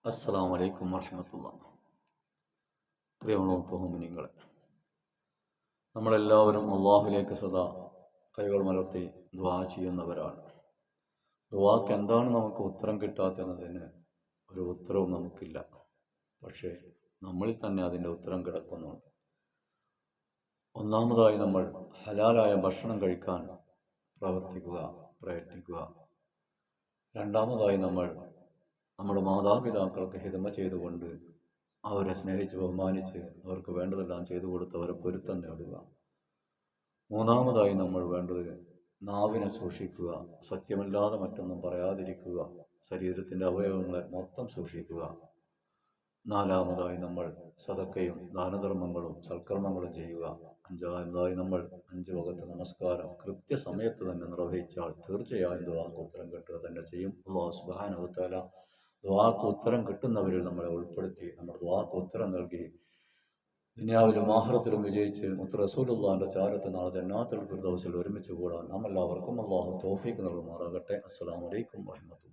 അസ്സലാമു അലൈക്കും വറഹ്മത്തുള്ളാഹി. പ്രിയമുള്ള മുഅ്മിനീങ്ങളെ, നമ്മളെല്ലാവരും അള്ളാഹുവിലേക്ക് സദാ കൈകൾ മലർത്തി ദുആ ചെയ്യുന്നവരാണ്. ദുആക്ക് എന്താണ് നമുക്ക് ഉത്തരം കിട്ടാത്തതെന്നതിന് ഒരു ഉത്തരവും നമുക്കില്ല. പക്ഷേ നമ്മളിൽ തന്നെ അതിൻ്റെ ഉത്തരം കിടക്കുന്നുണ്ട്. ഒന്നാമതായി നമ്മൾ ഹലാലായ ഭക്ഷണം കഴിക്കാൻ പ്രയത്നിക്കുക. രണ്ടാമതായി നമ്മൾ നമ്മുടെ മാതാപിതാക്കൾക്ക് ഹിദമ ചെയ്തുകൊണ്ട് അവരെ സ്നേഹിച്ച് ബഹുമാനിച്ച് അവർക്ക് വേണ്ടതെല്ലാം ചെയ്തു കൊടുത്ത് അവരെ പൊരുത്തം നേടുക. മൂന്നാമതായി നമ്മൾ വേണ്ടത് നാവിനെ സൂക്ഷിക്കുക, സത്യമല്ലാതെ മറ്റൊന്നും പറയാതിരിക്കുക, ശരീരത്തിൻ്റെ അവയവങ്ങളെ മൊത്തം സൂക്ഷിക്കുക. നാലാമതായി നമ്മൾ സദക്കയും ദാനധർമ്മങ്ങളും സൽക്കർമ്മങ്ങളും ചെയ്യുക. അഞ്ചാമതായി നമ്മൾ 5 വഖത്ത് നമസ്കാരം കൃത്യസമയത്ത് തന്നെ നിർവഹിച്ചാൽ തീർച്ചയായും ദുആക്ക് ഉത്തരം കിട്ടുക തന്നെ ചെയ്യും. അല്ലാഹു സുബ്ഹാനഹു വ തആല ദുആക്ക് ഉത്തരം കിട്ടുന്നവരിൽ നമ്മളെ ഉൾപ്പെടുത്തി നമ്മുടെ ദുആക്ക് ഉത്തരം നൽകി ദുനിയാവിലും ആഖിറത്തിലും വിജയിച്ച് മുത്ത് റസൂലുള്ളാഹിന്റെ ചാരത്ത് നാളെ ജന്നാത്തുൽ ഫിർദൗസിൽ ഒരുമിച്ച് കൂടാൻ നാം എല്ലാവർക്കും അല്ലാഹു തൗഫീഖ് നൽകുമാറാകട്ടെ. അസ്സലാമു അലൈക്കും വറഹ്മത്തുള്ളാഹി.